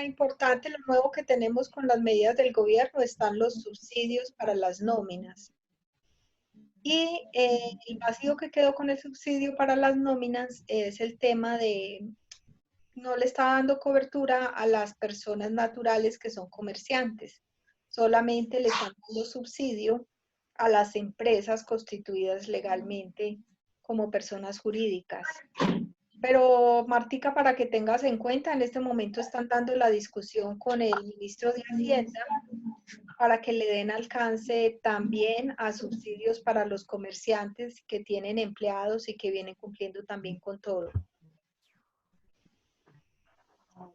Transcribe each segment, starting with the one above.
importante, lo nuevo que tenemos con las medidas del gobierno están los subsidios para las nóminas. Y el vacío que quedó con el subsidio para las nóminas es el tema de no le está dando cobertura a las personas naturales que son comerciantes. Solamente le están dando subsidio a las empresas constituidas legalmente como personas jurídicas. Pero, Martica, para que tengas en cuenta, en este momento están dando la discusión con el ministro de Hacienda para que le den alcance también a subsidios para los comerciantes que tienen empleados y que vienen cumpliendo también con todo.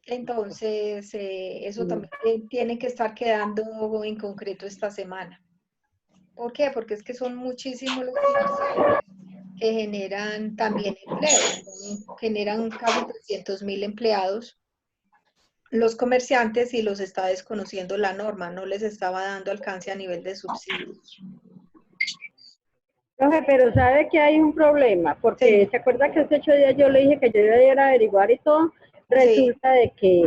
Entonces, eso también tiene que estar quedando en concreto esta semana. ¿Por qué? Porque es que son muchísimos los comerciantes que generan también empleo, generan casi 300.000 empleados los comerciantes y los está desconociendo la norma, no les estaba dando alcance a nivel de subsidios. Profe, pero sabe que hay un problema, porque Sí, se acuerda que hace 8 días yo le dije que yo iba a ir a averiguar y todo. sí. Resulta de que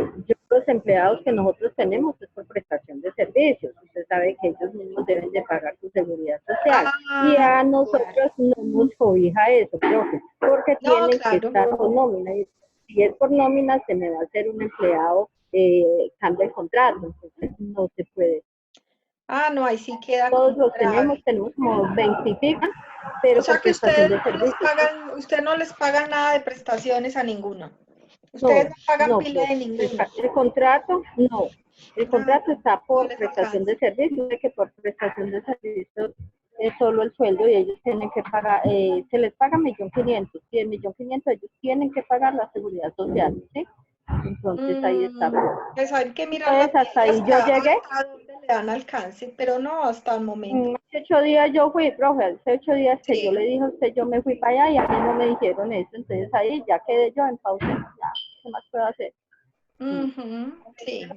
los empleados que nosotros tenemos es por prestación de servicios. Usted sabe que ellos mismos deben de pagar su seguridad social. Y Ah, a claro. nosotros no nos cobija eso, profe, porque No, tienen que claro. estar con nómina. Y si es por nómina, se me va a hacer un empleado, cambia el contrato, entonces no se puede. Ah, no, ahí sí queda Todos como los grave. tenemos como 20, O pero sea por que prestación ustedes de no les servicios. pagan, usted no les pagan nada de prestaciones a ninguno. Ustedes No, no pagan no, pila de profe. ninguno. El contrato, no. El Ah, contrato está no por les prestación alcanza. de servicios, de que por prestación de servicios es solo el sueldo y ellos tienen que pagar, se les paga 1.500.000, y el 1.500.000 ellos tienen que pagar la seguridad social, ¿sí? Entonces ahí está. Pues hay que mirar las Entonces hasta medidas ahí yo llegué. hasta dónde le dan alcance, pero no hasta el momento. Hace 8 días yo fui, profe, hace 8 días que yo Sí. le dije a usted, yo me fui para allá y a mí no me dijeron eso, entonces ahí ya quedé yo en pausa, ya, ¿qué más puedo hacer? Ujú, sí.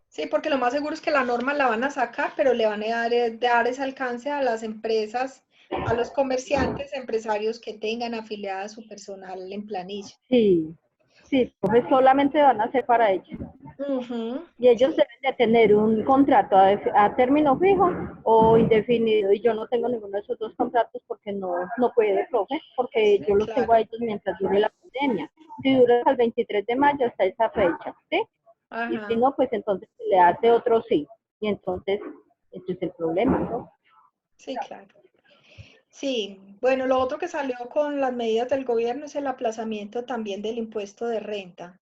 Sí, porque lo más seguro es que la norma la van a sacar, pero le van a dar ese alcance a las empresas, a los comerciantes, empresarios que tengan afiliada su personal en planilla. Sí, sí, profe, solamente van a ser para ellos. Ujú, Y ellos sí, deben de tener un contrato a término fijo o indefinido. Y yo no tengo ninguno de esos dos contratos porque no puede, profe, porque sí, yo los tengo a claro. ellos mientras dure la pandemia. Si dura hasta el 23 de mayo, hasta esa fecha, ¿sí? Y si Ajá, no, pues entonces se le hace otro sí. Y entonces, ese es el problema, ¿no? sí, claro. Sí, bueno, lo otro que salió con las medidas del gobierno es el aplazamiento también del impuesto de renta.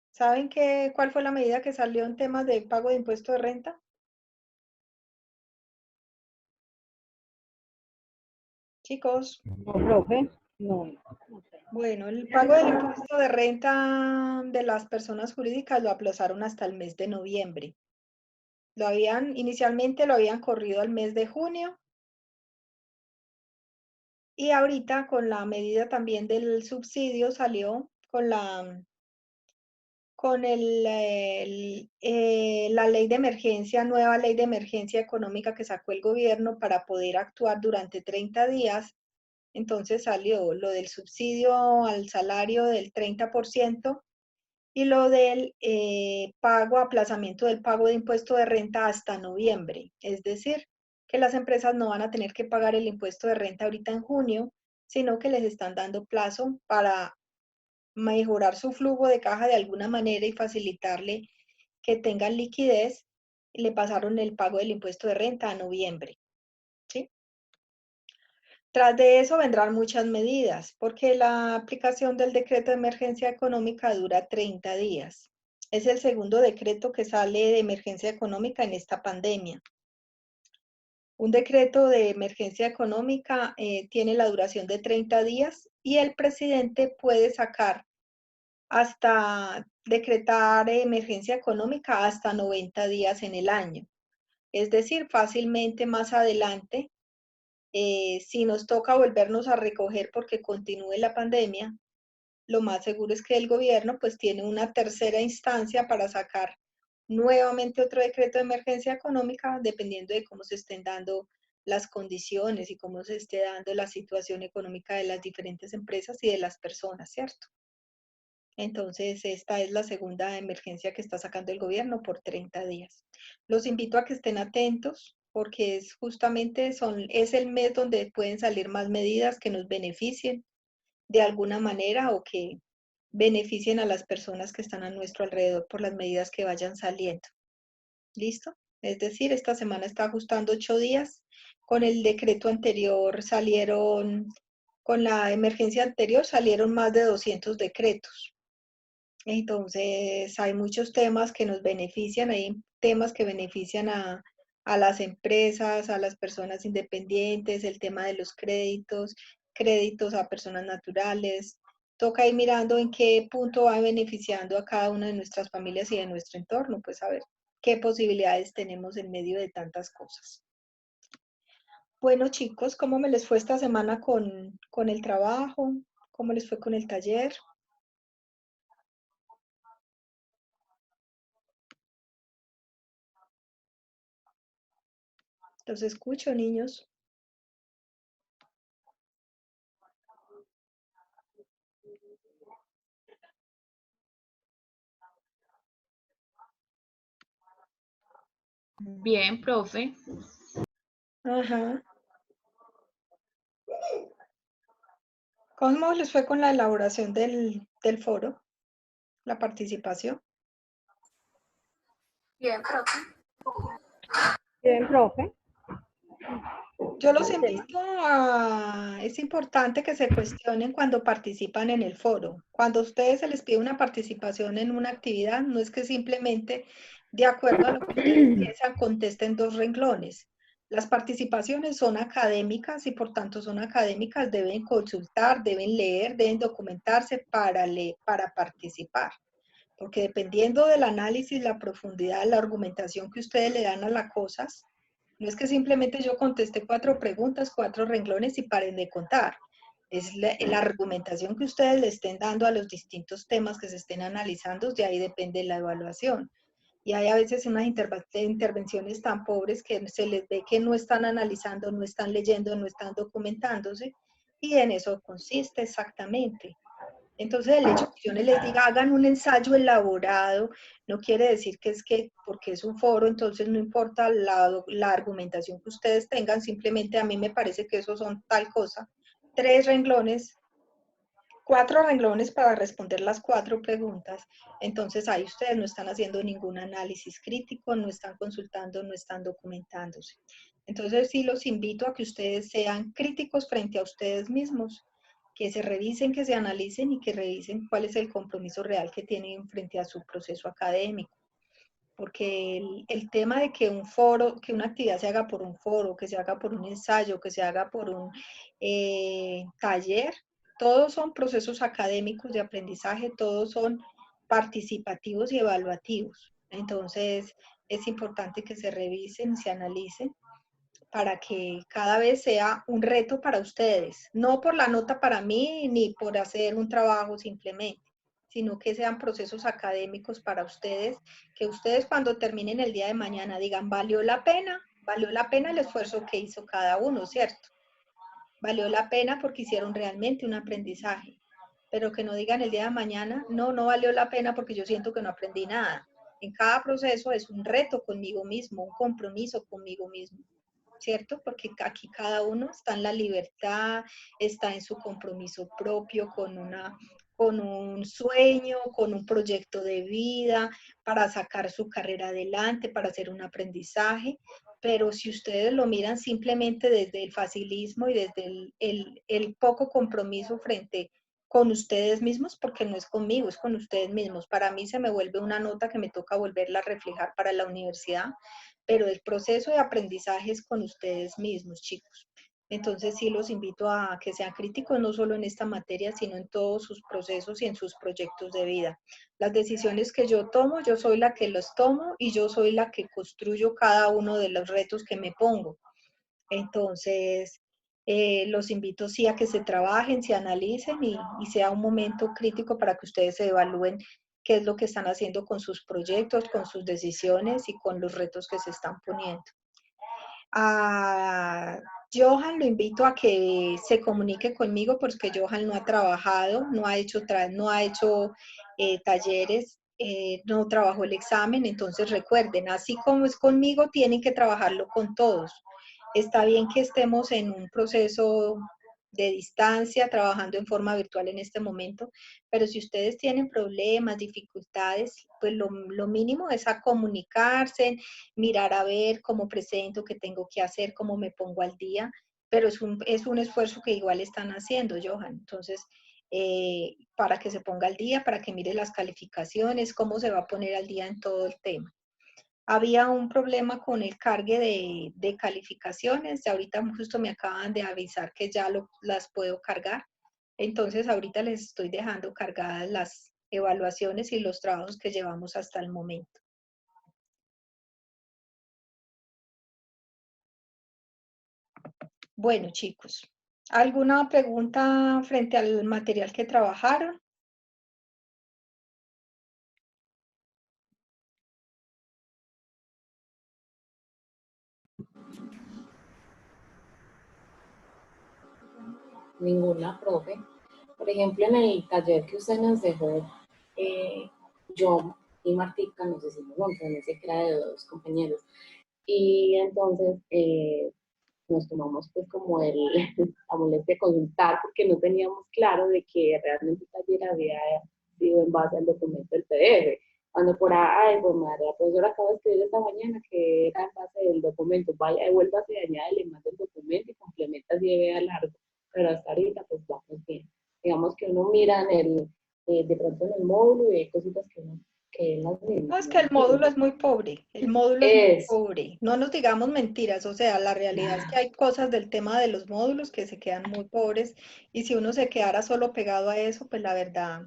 ¿Saben cuál fue la medida que salió en temas de pago de impuesto de renta? Chicos, No, profe, no, no sé. bueno, el pago del impuesto de renta de las personas jurídicas lo aplazaron hasta el mes de noviembre. Inicialmente lo habían corrido al mes de junio y ahorita con la medida también del subsidio salió con la ley de emergencia, nueva ley de emergencia económica que sacó el gobierno para poder actuar durante 30 días. Entonces salió lo del subsidio al salario del 30% y lo del aplazamiento del pago de impuesto de renta hasta noviembre. Es decir, que las empresas no van a tener que pagar el impuesto de renta ahorita en junio, sino que les están dando plazo para mejorar su flujo de caja de alguna manera y facilitarle que tengan liquidez. Y le pasaron el pago del impuesto de renta a noviembre, ¿sí? Tras de eso vendrán muchas medidas, porque la aplicación del decreto de emergencia económica dura 30 días. Es el segundo decreto que sale de emergencia económica en esta pandemia. Un decreto de emergencia económica tiene la duración de 30 días y el presidente puede sacar hasta decretar emergencia económica hasta 90 días en el año. Es decir, fácilmente más adelante si nos toca volvernos a recoger porque continúe la pandemia, lo más seguro es que el gobierno pues tiene una tercera instancia para sacar nuevamente otro decreto de emergencia económica, dependiendo de cómo se estén dando las condiciones y cómo se esté dando la situación económica de las diferentes empresas y de las personas, ¿cierto? Entonces, esta es la segunda emergencia que está sacando el gobierno por 30 días. Los invito a que estén atentos porque es justamente es el mes donde pueden salir más medidas que nos beneficien de alguna manera o que beneficien a las personas que están a nuestro alrededor por las medidas que vayan saliendo. ¿Listo? Es decir, esta semana está ajustando 8 días. Con el decreto anterior con la emergencia anterior salieron más de 200 decretos. Entonces, hay muchos temas que nos benefician, hay temas que benefician a las empresas, a las personas independientes, el tema de los créditos, créditos a personas naturales. Toca ir mirando en qué punto va beneficiando a cada una de nuestras familias y de nuestro entorno, pues a ver qué posibilidades tenemos en medio de tantas cosas. Bueno, chicos, ¿cómo me les fue esta semana con el trabajo? ¿Cómo les fue con el taller? Los escucho, niños. Bien, profe. Ajá. ¿Cómo les fue con la elaboración del foro? ¿La participación? Bien, profe. Bien, profe. Yo los invito es importante que se cuestionen cuando participan en el foro. Cuando a ustedes se les pide una participación en una actividad, no es que simplemente de acuerdo a lo que ustedes piensan contesten 2 renglones. Las participaciones son académicas y por tanto son académicas, deben consultar, deben leer, deben documentarse para participar. Porque dependiendo del análisis, la profundidad, la argumentación que ustedes le dan a las cosas, no es que simplemente yo contesté 4 preguntas, 4 renglones y paren de contar. Es la argumentación que ustedes le estén dando a los distintos temas que se estén analizando, de ahí depende la evaluación. Y hay a veces unas intervenciones tan pobres que se les ve que no están analizando, no están leyendo, no están documentándose, y en eso consiste exactamente. Entonces, el hecho que yo no les diga, hagan un ensayo elaborado, no quiere decir que es que, porque es un foro, entonces no importa la argumentación que ustedes tengan, simplemente a mí me parece que esos son tal cosa. 3 renglones, 4 renglones para responder las 4 preguntas. Entonces, ahí ustedes no están haciendo ningún análisis crítico, no están consultando, no están documentándose. Entonces, sí los invito a que ustedes sean críticos frente a ustedes mismos, que se revisen, que se analicen y que revisen cuál es el compromiso real que tienen frente a su proceso académico. Porque el tema de que un foro, que una actividad se haga por un foro, que se haga por un ensayo, que se haga por un taller, todos son procesos académicos de aprendizaje, todos son participativos y evaluativos. Entonces, es importante que se revisen, se analicen para que cada vez sea un reto para ustedes, no por la nota para mí ni por hacer un trabajo simplemente, sino que sean procesos académicos para ustedes, que ustedes cuando terminen el día de mañana digan, valió la pena el esfuerzo que hizo cada uno, ¿cierto? Valió la pena porque hicieron realmente un aprendizaje, pero que no digan el día de mañana, no, no valió la pena porque yo siento que no aprendí nada. En cada proceso es un reto conmigo mismo, un compromiso conmigo mismo. ¿Cierto? Porque aquí cada uno está en la libertad, está en su compromiso propio con un sueño, con un proyecto de vida, para sacar su carrera adelante, para hacer un aprendizaje. Pero si ustedes lo miran simplemente desde el facilismo y desde el poco compromiso frente con ustedes mismos, porque no es conmigo, es con ustedes mismos. Para mí se me vuelve una nota que me toca volverla a reflejar para la universidad, pero el proceso de aprendizaje es con ustedes mismos, chicos. Entonces sí los invito a que sean críticos no solo en esta materia, sino en todos sus procesos y en sus proyectos de vida. Las decisiones que yo tomo, yo soy la que los tomo y yo soy la que construyo cada uno de los retos que me pongo. Entonces, los invito sí a que se trabajen, se analicen y sea un momento crítico para que ustedes se evalúen qué es lo que están haciendo con sus proyectos, con sus decisiones y con los retos que se están poniendo. Johan lo invito a que se comunique conmigo porque Johan no ha trabajado, no ha hecho talleres, no trabajó el examen, entonces recuerden, así como es conmigo, tienen que trabajarlo con todos. Está bien que estemos en un proceso de distancia, trabajando en forma virtual en este momento, pero si ustedes tienen problemas, dificultades, pues lo mínimo es a comunicarse, mirar a ver cómo presento, qué tengo que hacer, cómo me pongo al día, pero es un esfuerzo que igual están haciendo, Johan. Entonces, para que se ponga al día, para que mire las calificaciones, cómo se va a poner al día en todo el tema. Había un problema con el cargue de calificaciones, ahorita justo me acaban de avisar que ya las puedo cargar, entonces ahorita les estoy dejando cargadas las evaluaciones y los trabajos que llevamos hasta el momento. Bueno, chicos, ¿alguna pregunta frente al material que trabajaron? Ninguna, profe. Por ejemplo, en el taller que usted nos dejó, eh, yo y Martica nos hicimos en ese que era de dos compañeros. Y entonces nos tomamos pues como la molestia de consultar porque no teníamos claro de que realmente el taller había sido en base al documento del PDF. Cuando por ahí, pues madre, la profesora acaba de escribir esta mañana que era en base del documento, vaya, devuélvase y añádele más del documento y complementa si vea largo, pero hasta ahorita pues vamos bien. Digamos que uno mira de pronto en el módulo y hay cositas que las No, mismas es no que el módulo es entienden. muy pobre, el módulo es muy Es, pobre. No nos digamos mentiras, o sea, la realidad es que hay cosas del tema de los módulos que se quedan muy pobres y si uno se quedara solo pegado a eso, pues la verdad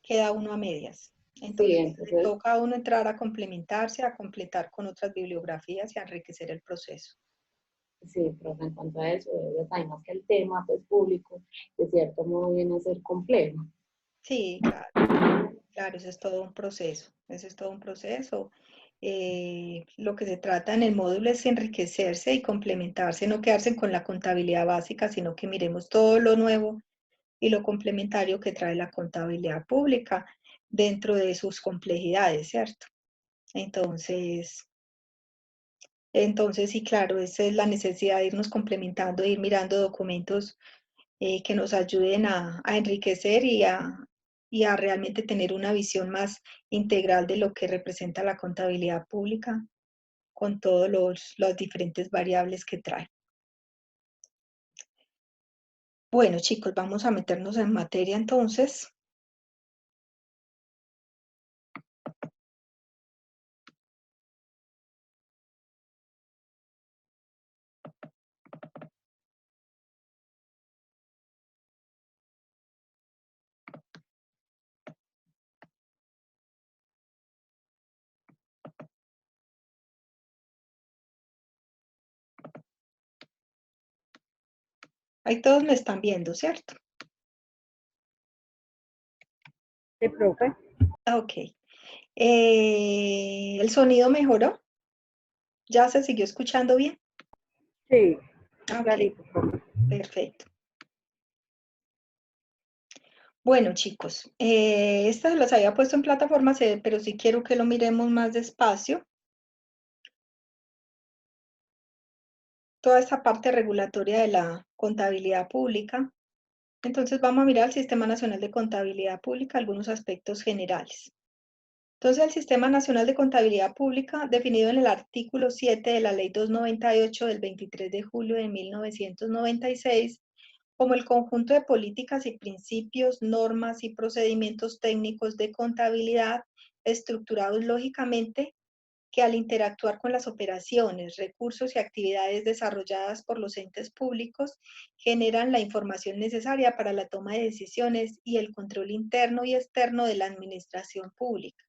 queda uno a medias. sí, Entonces, le entonces toca a uno entrar a complementarse, a completar con otras bibliografías y a enriquecer el proceso. sí, profe, en cuanto a eso, sabemos que el tema pues, público, de cierto modo, viene a ser complejo. Sí, claro, claro, eso es todo un proceso, eso es todo un proceso. Lo que se trata en el módulo es enriquecerse y complementarse, no quedarse con la contabilidad básica, sino que miremos todo lo nuevo y lo complementario que trae la contabilidad pública dentro de sus complejidades, ¿cierto? Entonces, sí, claro, esa es la necesidad de irnos complementando, de ir mirando documentos que nos ayuden a enriquecer y a realmente tener una visión más integral de lo que representa la contabilidad pública con todos los diferentes variables que trae. Bueno, chicos, vamos a meternos en materia entonces. Ahí todos me están viendo, ¿cierto? Sí, profe. Ok. ¿El sonido mejoró? ¿Ya se siguió escuchando bien? Sí, Ok, clarito, profe. perfecto. Bueno, chicos, estas las había puesto en plataforma, pero sí quiero que lo miremos más despacio. Toda esta parte regulatoria de la contabilidad pública. Entonces vamos a mirar el Sistema Nacional de Contabilidad Pública, algunos aspectos generales. Entonces el Sistema Nacional de Contabilidad Pública, definido en el artículo 7 de la Ley 298 del 23 de julio de 1996, como el conjunto de políticas y principios, normas y procedimientos técnicos de contabilidad estructurados lógicamente que al interactuar con las operaciones, recursos y actividades desarrolladas por los entes públicos, generan la información necesaria para la toma de decisiones y el control interno y externo de la administración pública.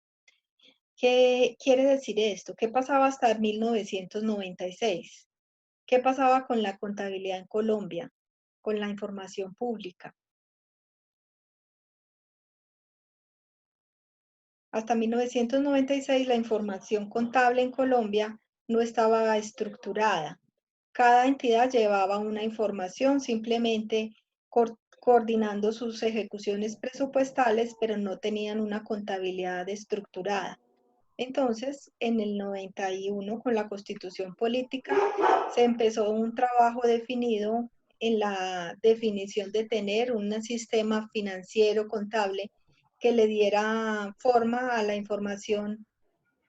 ¿Qué quiere decir esto? ¿Qué pasaba hasta 1996? ¿Qué pasaba con la contabilidad en Colombia, con la información pública? Hasta 1996 la información contable en Colombia no estaba estructurada. cada entidad llevaba una información, simplemente coordinando sus ejecuciones presupuestales, pero no tenían una contabilidad estructurada. Entonces, en el 91, con la Constitución Política, se empezó un trabajo definido en la definición de tener un sistema financiero contable que le diera forma a la información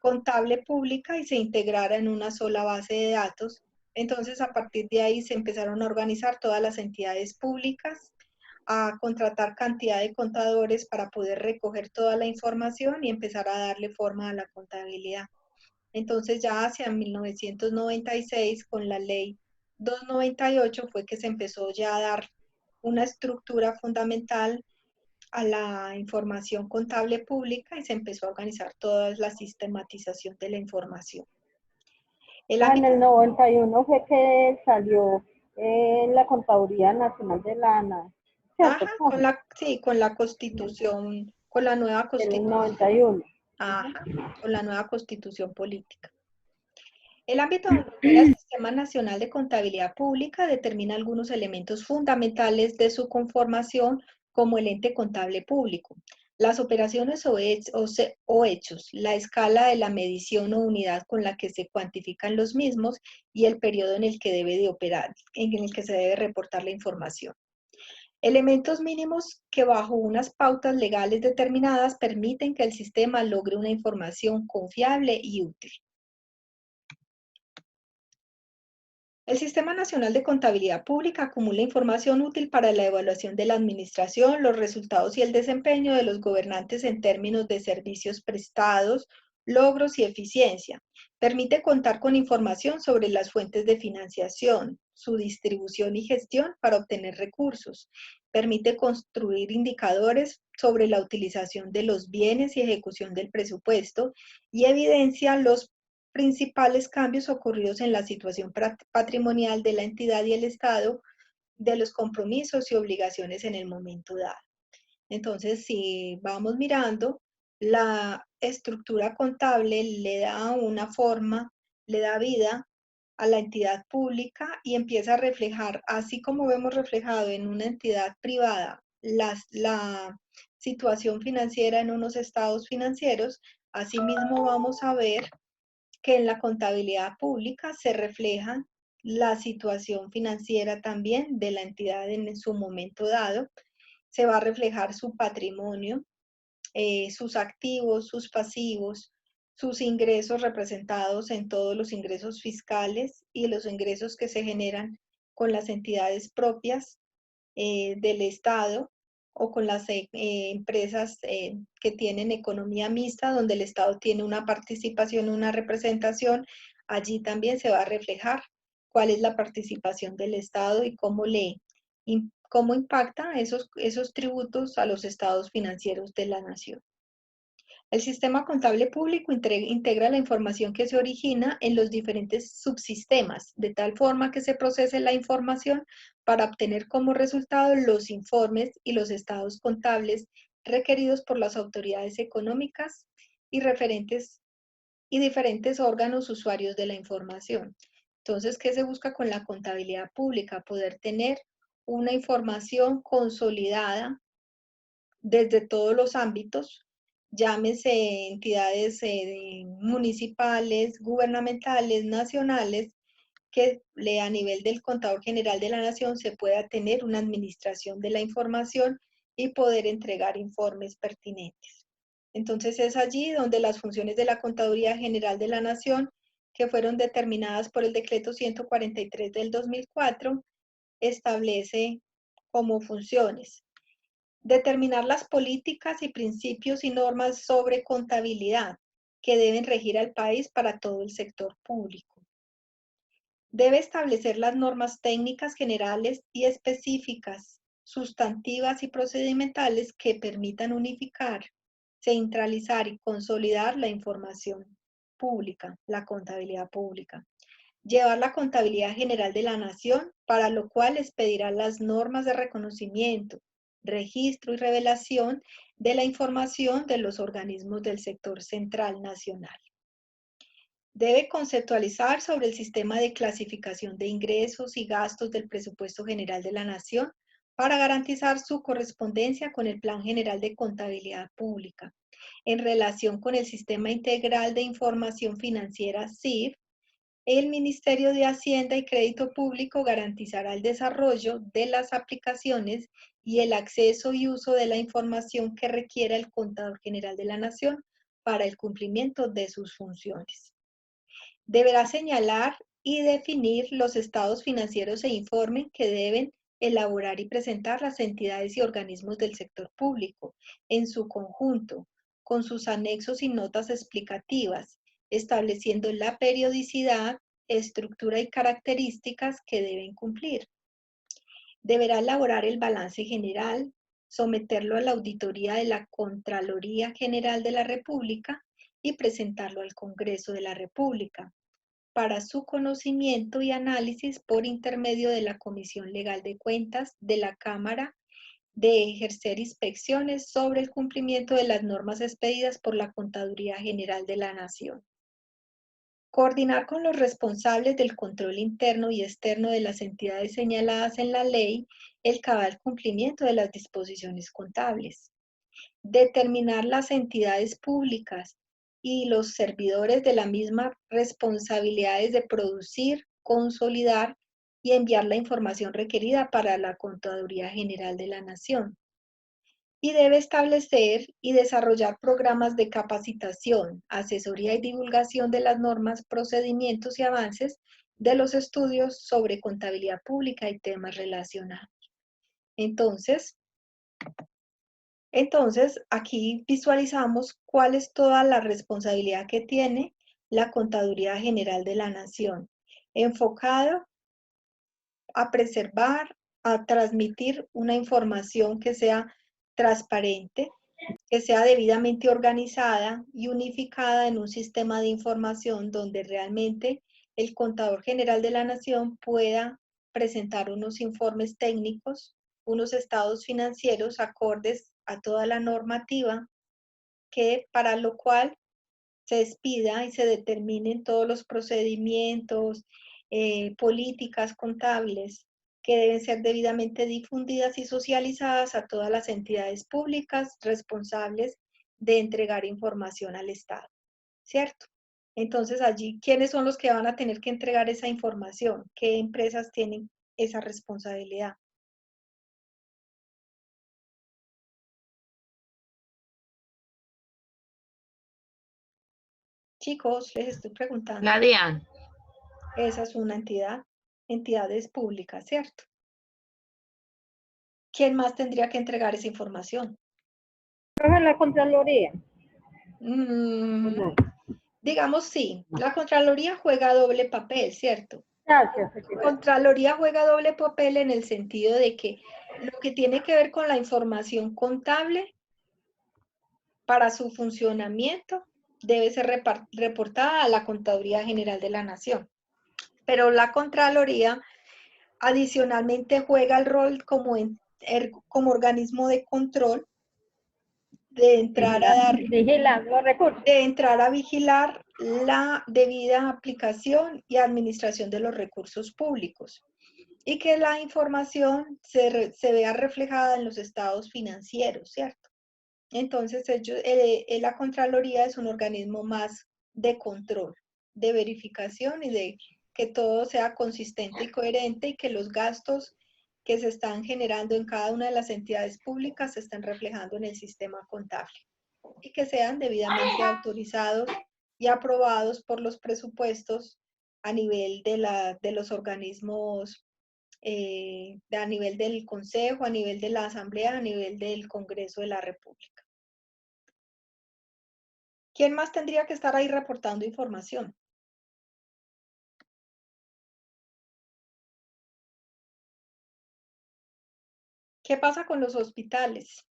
contable pública y se integrara en una sola base de datos. Entonces, a partir de ahí se empezaron a organizar todas las entidades públicas, a contratar cantidad de contadores para poder recoger toda la información y empezar a darle forma a la contabilidad. Entonces ya hacia 1996, con la ley 298, fue que se empezó ya a dar una estructura fundamental a la información contable pública y se empezó a organizar toda la sistematización de la información. En el 91 fue que salió la Contaduría Nacional de la ANA. Ajá, con la Constitución, con la nueva Constitución. En el 91. Ajá, con la nueva Constitución Política. El ámbito donde opera el Sistema Nacional de Contabilidad Pública determina algunos elementos fundamentales de su conformación como el ente contable público. Las operaciones o hechos, la escala de la medición o unidad con la que se cuantifican los mismos y el periodo en el que debe de operar, en el que se debe reportar la información. Elementos mínimos que bajo unas pautas legales determinadas permiten que el sistema logre una información confiable y útil. El Sistema Nacional de Contabilidad Pública acumula información útil para la evaluación de la administración, los resultados y el desempeño de los gobernantes en términos de servicios prestados, logros y eficiencia. Permite contar con información sobre las fuentes de financiación, su distribución y gestión para obtener recursos. Permite construir indicadores sobre la utilización de los bienes y ejecución del presupuesto y evidencia los principales cambios ocurridos en la situación patrimonial de la entidad y el Estado, de los compromisos y obligaciones en el momento dado. Entonces, si vamos mirando, la estructura contable le da una forma, le da vida a la entidad pública y empieza a reflejar, así como vemos reflejado en una entidad privada, la situación financiera en unos estados financieros, asimismo vamos a ver que en la contabilidad pública se refleja la situación financiera también de la entidad en su momento dado. Se va a reflejar su patrimonio, sus activos, sus pasivos, sus ingresos representados en todos los ingresos fiscales y los ingresos que se generan con las entidades propias del Estado o con las empresas que tienen economía mixta, donde el Estado tiene una participación, una representación. Allí también se va a reflejar cuál es la participación del Estado y cómo impacta esos tributos a los estados financieros de la nación. El sistema contable público integra la información que se origina en los diferentes subsistemas, de tal forma que se procese la información para obtener como resultado los informes y los estados contables requeridos por las autoridades económicas y diferentes órganos usuarios de la información. Entonces, ¿qué se busca con la contabilidad pública? Poder tener una información consolidada desde todos los ámbitos, llámese entidades municipales, gubernamentales, nacionales, que a nivel del Contador General de la Nación se pueda tener una administración de la información y poder entregar informes pertinentes. Entonces es allí donde las funciones de la Contaduría General de la Nación, que fueron determinadas por el Decreto 143 del 2004, establece como funciones determinar las políticas y principios y normas sobre contabilidad que deben regir al país para todo el sector público. Debe establecer las normas técnicas generales y específicas, sustantivas y procedimentales que permitan unificar, centralizar y consolidar la información pública, la contabilidad pública. Llevar la contabilidad general de la nación, para lo cual expedirá las normas de reconocimiento, registro y revelación de la información de los organismos del sector central nacional. Debe conceptualizar sobre el sistema de clasificación de ingresos y gastos del presupuesto general de la Nación para garantizar su correspondencia con el Plan General de Contabilidad Pública. En relación con el Sistema Integral de Información Financiera (SIF), el Ministerio de Hacienda y Crédito Público garantizará el desarrollo de las aplicaciones y el acceso y uso de la información que requiera el Contador General de la Nación para el cumplimiento de sus funciones. Deberá señalar y definir los estados financieros e informe que deben elaborar y presentar las entidades y organismos del sector público en su conjunto, con sus anexos y notas explicativas, estableciendo la periodicidad, estructura y características que deben cumplir. Deberá elaborar el balance general, someterlo a la auditoría de la Contraloría General de la República y presentarlo al Congreso de la República para su conocimiento y análisis por intermedio de la Comisión Legal de Cuentas de la Cámara, de ejercer inspecciones sobre el cumplimiento de las normas expedidas por la Contaduría General de la Nación. Coordinar con los responsables del control interno y externo de las entidades señaladas en la ley el cabal cumplimiento de las disposiciones contables. Determinar las entidades públicas y los servidores de la misma responsabilidades de producir, consolidar y enviar la información requerida para la Contaduría General de la Nación. Y debe establecer y desarrollar programas de capacitación, asesoría y divulgación de las normas, procedimientos y avances de los estudios sobre contabilidad pública y temas relacionados. Entonces, aquí visualizamos cuál es toda la responsabilidad que tiene la Contaduría General de la Nación, enfocado a preservar, a transmitir una información que sea transparente, que sea debidamente organizada y unificada en un sistema de información donde realmente el Contador General de la Nación pueda presentar unos informes técnicos, unos estados financieros acordes a toda la normativa, que para lo cual se expida y se determinen todos los procedimientos, políticas contables que deben ser debidamente difundidas y socializadas a todas las entidades públicas responsables de entregar información al Estado, ¿cierto? Entonces allí, ¿quiénes son los que van a tener que entregar esa información? ¿Qué empresas tienen esa responsabilidad? Chicos, les estoy preguntando. La DIAN. Esa es una entidad, entidades públicas, ¿cierto? ¿Quién más tendría que entregar esa información? La Contraloría. Mm, digamos sí, la Contraloría juega doble papel, ¿cierto? Gracias. Contraloría juega doble papel en el sentido de que lo que tiene que ver con la información contable para su funcionamiento debe ser reportada a la Contaduría General de la Nación. Pero la Contraloría adicionalmente juega el rol como organismo de control de entrar a dar, Vigilar los recursos. de entrar a vigilar la debida aplicación y administración de los recursos públicos y que la información se vea reflejada en los estados financieros, ¿cierto? Entonces, la Contraloría es un organismo más de control, de verificación y de que todo sea consistente y coherente y que los gastos que se están generando en cada una de las entidades públicas se estén reflejando en el sistema contable y que sean debidamente autorizados y aprobados por los presupuestos a nivel de los organismos, a nivel del Consejo, a nivel de la Asamblea, a nivel del Congreso de la República. ¿Quién más tendría que estar ahí reportando información? ¿Qué pasa con los hospitales?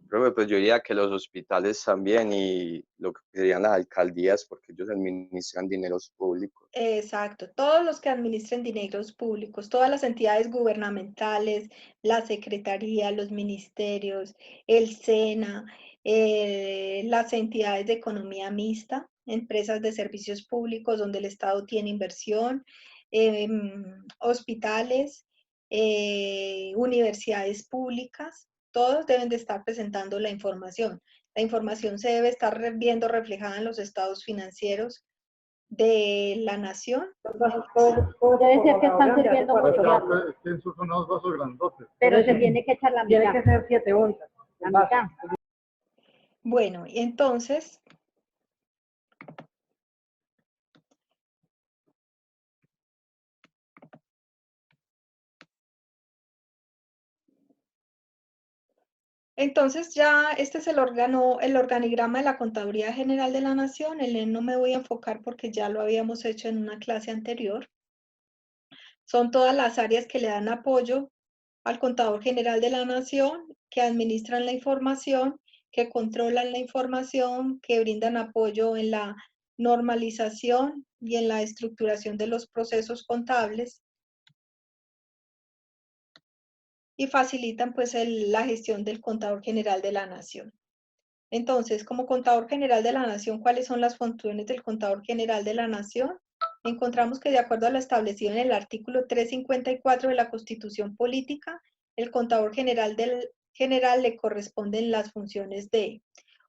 Profe, pues yo diría que los hospitales también y lo que serían las alcaldías, porque ellos administran dineros públicos. Exacto, todos los que administren dineros públicos, todas las entidades gubernamentales, la Secretaría, los ministerios, el SENA, las entidades de economía mixta, empresas de servicios públicos donde el Estado tiene inversión, hospitales, universidades públicas, todos deben de estar presentando la información. La información se debe estar viendo reflejada en los estados financieros de la nación. Debe ser que están sirviendo mucho. Esos son unos vasos grandotes. Pero se tiene que echar la mitad. Tiene que ser 7 onzas. La mitad. Bueno, y entonces, ya este es el organigrama de la Contaduría General de la Nación. En él no me voy a enfocar porque ya lo habíamos hecho en una clase anterior. Son todas las áreas que le dan apoyo al Contador General de la Nación, que administran la información, que controlan la información, que brindan apoyo en la normalización y en la estructuración de los procesos contables y facilitan pues la gestión del Contador General de la Nación. Entonces, como Contador General de la Nación, ¿cuáles son las funciones del Contador General de la Nación? Encontramos que de acuerdo a lo establecido en el artículo 354 de la Constitución Política, el Contador General le corresponden las funciones de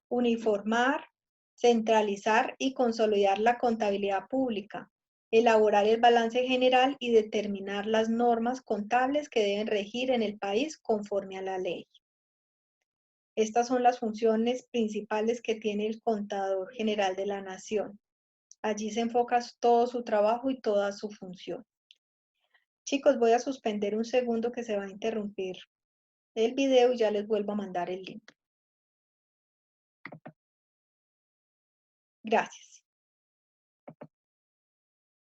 uniformar, centralizar y consolidar la contabilidad pública, elaborar el balance general y determinar las normas contables que deben regir en el país conforme a la ley. Estas son las funciones principales que tiene el Contador General de la Nación. Allí se enfoca todo su trabajo y toda su función. Chicos, voy a suspender un segundo que se va a interrumpir el video y ya les vuelvo a mandar el link. Gracias.